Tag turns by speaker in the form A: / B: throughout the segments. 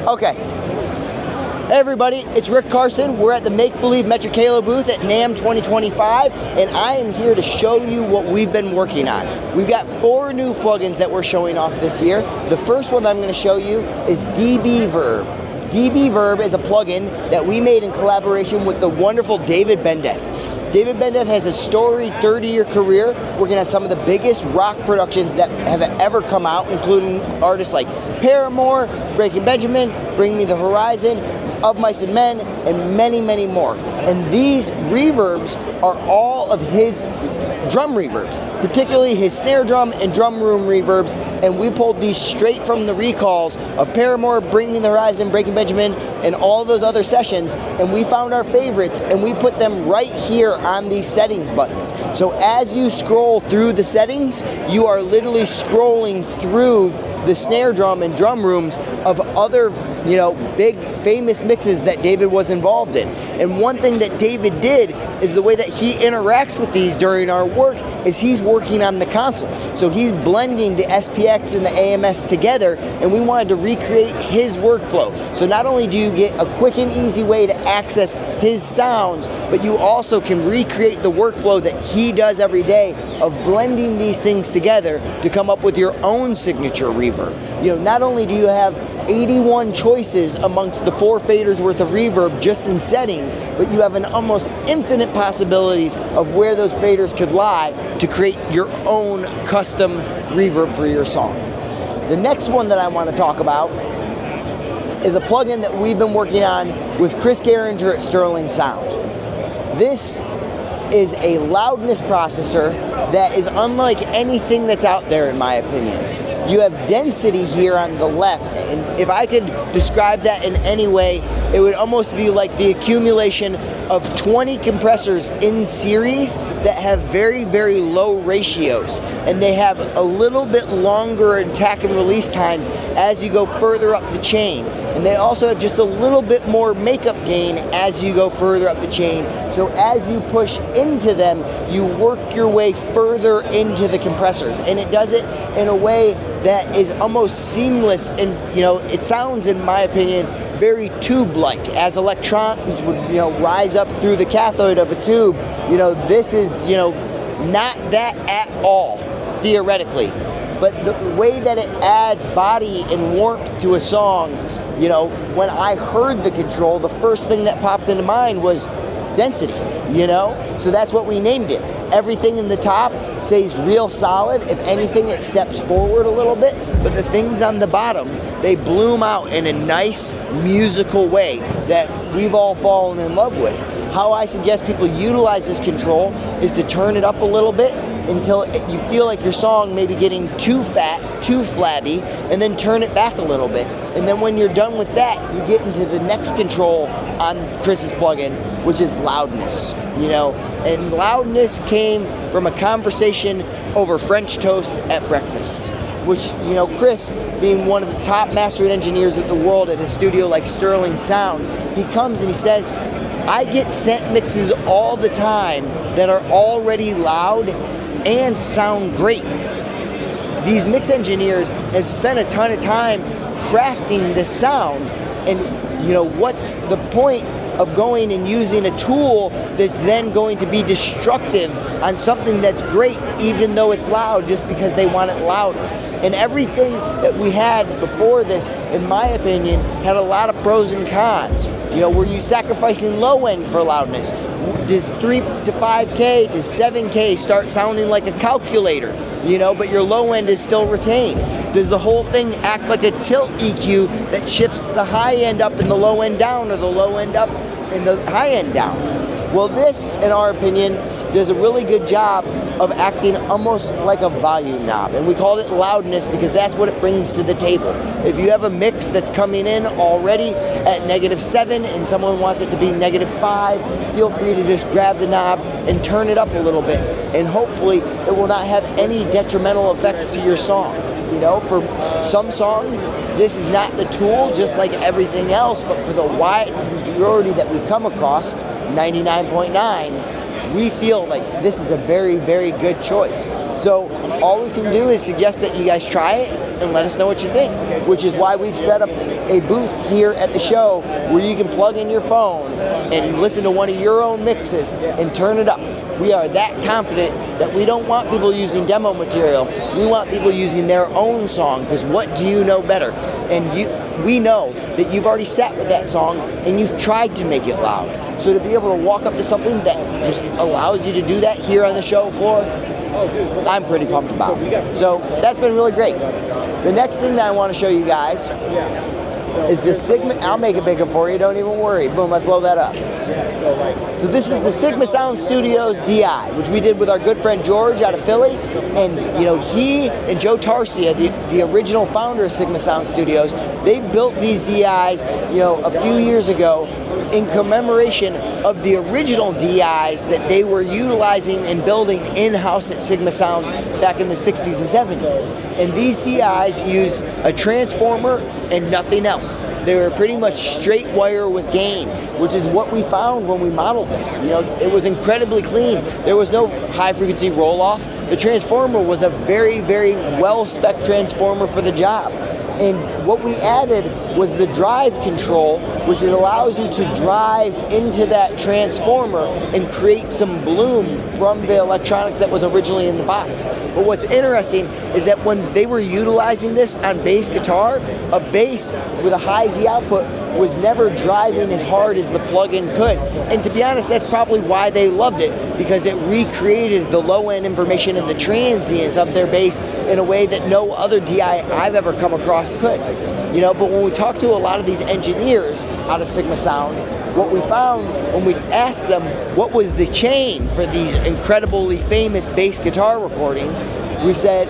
A: Okay. Hey everybody, it's Rick Carson. We're at the Make Believe Metric Halo booth at NAMM 2025, and I am here to show you what we've been working on. We've got 4 new plugins that we're showing off this year. The first one that I'm going to show you is DB Verb. DB Verb is a plugin that we made in collaboration with the wonderful David Bendeth. David Bendeth has a storied 30-year career working on some of the biggest rock productions that have ever come out, including artists like Paramore, Breaking Benjamin, Bring Me the Horizon, Of Mice and Men, and many, many more. And these reverbs are all of his drum reverbs, particularly his snare drum and drum room reverbs, and we pulled these straight from the recalls of Paramore, Bring Me the Horizon, Breaking Benjamin, and all those other sessions, and we found our favorites and we put them right here on these settings buttons. So as you scroll through the settings, you are literally scrolling through the snare drum and drum rooms of other, big famous mixes that David was involved in. And one thing that David did is the way that he interacts with these during our work is he's working on the console. So he's blending the SPX and the AMS together, and we wanted to recreate his workflow. So not only do you get a quick and easy way to access his sounds, but you also can recreate the workflow that he does every day of blending these things together to come up with your own signature reverb. Not only do you have 81 choices amongst the 4 faders worth of reverb just in settings, but you have an almost infinite possibilities of where those faders could lie to create your own custom reverb for your song. The next one that I want to talk about is a plugin that we've been working on with Chris Geringer at Sterling Sound. This is a loudness processor that is unlike anything that's out there, in my opinion. You have density here on the left, and if I could describe that in any way, it would almost be like the accumulation of 20 compressors in series that have very, very low ratios, and they have a little bit longer attack and release times as you go further up the chain. And they also have just a little bit more makeup gain as you go further up the chain. So as you push into them, you work your way further into the compressors. And it does it in a way that is almost seamless, and it sounds, in my opinion, very tube-like. As electrons would rise up through the cathode of a tube, this is not that at all, theoretically. But the way that it adds body and warmth to a song, when I heard the control, the first thing that popped into mind was density, So that's what we named it. Everything in the top stays real solid. If anything, it steps forward a little bit, but the things on the bottom, they bloom out in a nice musical way that we've all fallen in love with. How I suggest people utilize this control is to turn it up a little bit until you feel like your song may be getting too fat, too flabby, and then turn it back a little bit. And then when you're done with that, you get into the next control on Chris's plugin, which is loudness. And loudness came from a conversation over French toast at breakfast, which, Chris, being one of the top mastering engineers in the world at a studio like Sterling Sound, he comes and he says, I get sent mixes all the time that are already loud and sound great. These mix engineers have spent a ton of time crafting the sound, and what's the point of going and using a tool that's then going to be destructive on something that's great, even though it's loud, just because they want it louder. And everything that we had before this, in my opinion, had a lot of pros and cons. Were you sacrificing low end for loudness? Does 3 to 5K, does 7K start sounding like a calculator? But your low end is still retained. Does the whole thing act like a tilt EQ that shifts the high end up and the low end down, or the low end up and the high end down? Well, this, in our opinion, does a really good job of acting almost like a volume knob. And we called it loudness because that's what it brings to the table. If you have a mix that's coming in already at -7 and someone wants it to be -5, feel free to just grab the knob and turn it up a little bit. And hopefully it will not have any detrimental effects to your song. For some songs, this is not the tool, just like everything else, but for the wide majority that we come across, 99.9, we feel like this is a very, very good choice. So all we can do is suggest that you guys try it and let us know what you think, which is why we've set up a booth here at the show where you can plug in your phone and listen to one of your own mixes and turn it up. We are that confident that we don't want people using demo material. We want people using their own song, because what do you know better? And we know that you've already sat with that song and you've tried to make it loud. So to be able to walk up to something that just allows you to do that here on the show floor, I'm pretty pumped about it. So that's been really great. The next thing that I want to show you guys is the Sigma. I'll make it bigger for you, don't even worry. Boom, let's blow that up. So this is the Sigma Sound Studios DI, which we did with our good friend George out of Philly. And he and Joe Tarsia, the original founder of Sigma Sound Studios, they built these DIs a few years ago in commemoration of the original DIs that they were utilizing and building in-house at Sigma Sounds back in the 60s and 70s. And these DIs used a transformer and nothing else. They were pretty much straight wire with gain, which is what we found when we modeled this. It was incredibly clean. There was no high frequency roll off. The transformer was a very, very well-spec'd transformer for the job. And what we added was the drive control, which allows you to drive into that transformer and create some bloom from the electronics that was originally in the box. But what's interesting is that when they were utilizing this on bass guitar, a bass with a high Z output was never driving as hard as the plug-in could. And to be honest, that's probably why they loved it, because it recreated the low-end information and the transients of their bass in a way that no other DI I've ever come across could. But when we talked to a lot of these engineers out of Sigma Sound, what we found when we asked them what was the chain for these incredibly famous bass guitar recordings, we said,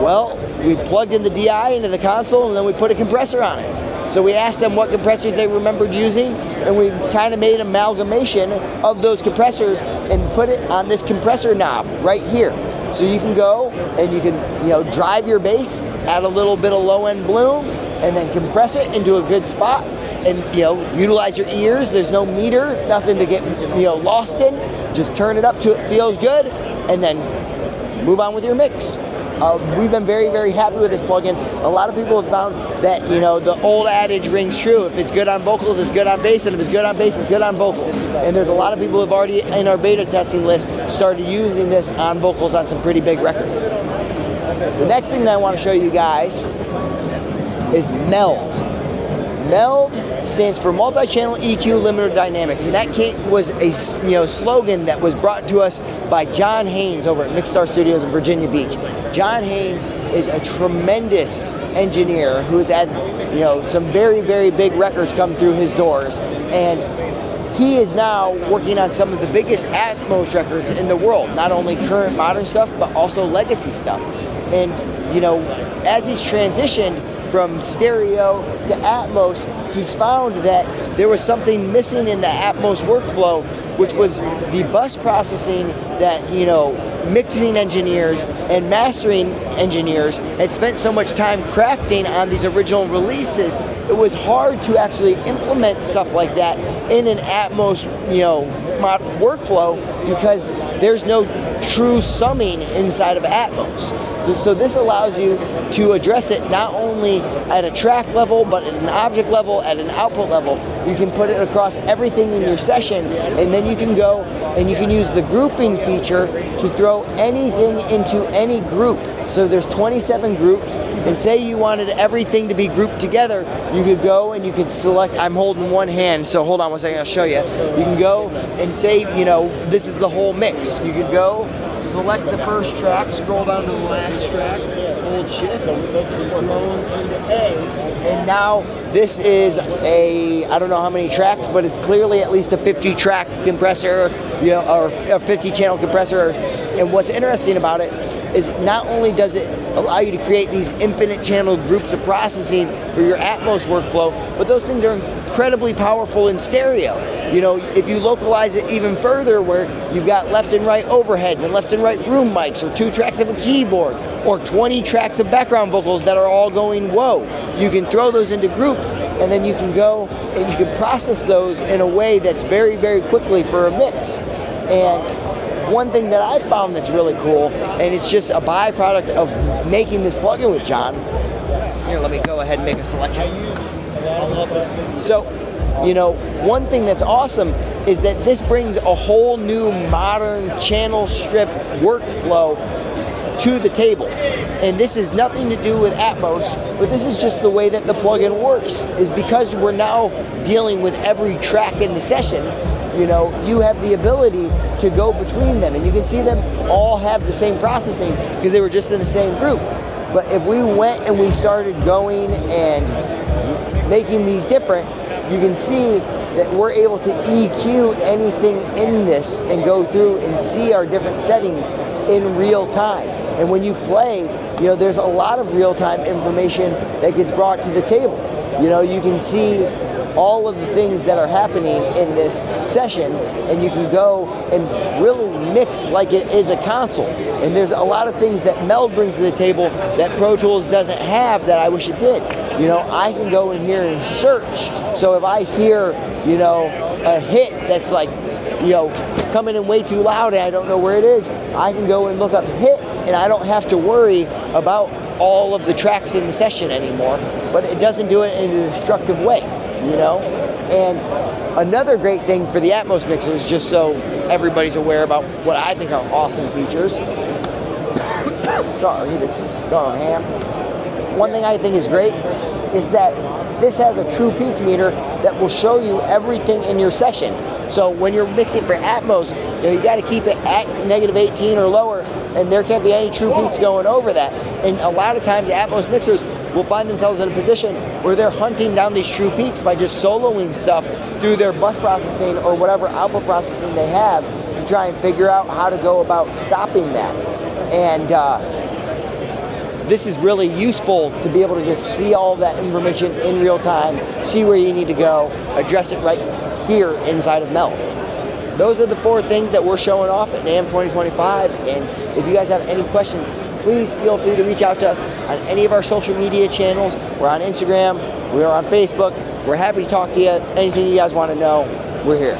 A: well, we plugged in the DI into the console and then we put a compressor on it. So we asked them what compressors they remembered using, and we kind of made an amalgamation of those compressors and put it on this compressor knob right here. So you can go and you can drive your bass, add a little bit of low-end bloom, and then compress it into a good spot, and utilize your ears. There's no meter, nothing to get lost in. Just turn it up till it feels good, and then move on with your mix. We've been very, very happy with this plugin. A lot of people have found that, the old adage rings true. If it's good on vocals, it's good on bass, and if it's good on bass, it's good on vocals. And there's a lot of people who have already, in our beta testing list, started using this on vocals on some pretty big records. The next thing that I want to show you guys is Meld. Meld stands for Multi-Channel EQ Limiter Dynamics, and that was a slogan that was brought to us by John Haynes over at Mixstar Studios in Virginia Beach. John Haynes is a tremendous engineer who has had some very, very big records come through his doors, and he is now working on some of the biggest Atmos records in the world, not only current modern stuff but also legacy stuff. And as he's transitioned from stereo to Atmos, he's found that there was something missing in the Atmos workflow, which was the bus processing that mixing engineers and mastering engineers had spent so much time crafting on these original releases. It was hard to actually implement stuff like that in an Atmos workflow, because there's no true summing inside of Atmos. So this allows you to address it not only at a track level, but at an object level, at an output level. You can put it across everything in your session, and then you can go and you can use the grouping feature to throw anything into any group. So there's 27 groups, and say you wanted everything to be grouped together, you could go and you could select. I'm holding one hand, so hold on one second, I'll show you. You can go and say, this is the whole mix. You could go, select the first track, scroll down to the last track, hold shift, go into A, and now this is I don't know how many tracks, but it's clearly at least a 50 track compressor, or a 50 channel compressor. And what's interesting about it is not only does it allow you to create these infinite channel groups of processing for your Atmos workflow, but those things are incredibly powerful in stereo. If you localize it even further, where you've got left and right overheads and left and right room mics, or 2 tracks of a keyboard, or 20 tracks of background vocals that are all going whoa, you can throw those into groups, and then you can go and you can process those in a way that's very, very quickly for a mix. And one thing that I found that's really cool, and it's just a byproduct of making this plugin with John. Here, let me go ahead and make a selection. So, you know, one thing that's awesome is that this brings a whole new modern channel strip workflow to the table. And this is nothing to do with Atmos, but this is just the way that the plugin works, is because we're now dealing with every track in the session. You know, you have the ability to go between them, and you can see them all have the same processing because they were just in the same group. But if we went and we started going and making these different, you can see that we're able to EQ anything in this and go through and see our different settings in real time. And when you play, you know, there's a lot of real-time information that gets brought to the table. You know, you can see all of the things that are happening in this session, and you can go and really mix like it is a console. And there's a lot of things that Meld brings to the table that Pro Tools doesn't have that I wish it did. You know, I can go in here and search. So if I hear, you know, a hit that's like, you know, coming in way too loud and I don't know where it is, I can go and look up hit, and I don't have to worry about all of the tracks in the session anymore. But it doesn't do it in a destructive way, you know? And another great thing for the Atmos mixers, just so everybody's aware about what I think are awesome features. Sorry, this is going ham. One thing I think is great is that this has a true peak meter that will show you everything in your session. So when you're mixing for Atmos, you know, you got to keep it at -18 or lower, and there can't be any true peaks going over that. And a lot of times Atmos mixers will find themselves in a position where they're hunting down these true peaks by just soloing stuff through their bus processing or whatever output processing they have to try and figure out how to go about stopping that. And this is really useful to be able to just see all that information in real time, see where you need to go, address it right here inside of Meld. Those are the 4 things that we're showing off at NAMM 2025, and if you guys have any questions, please feel free to reach out to us on any of our social media channels. We're on Instagram, we're on Facebook. We're happy to talk to you. Anything you guys want to know, we're here.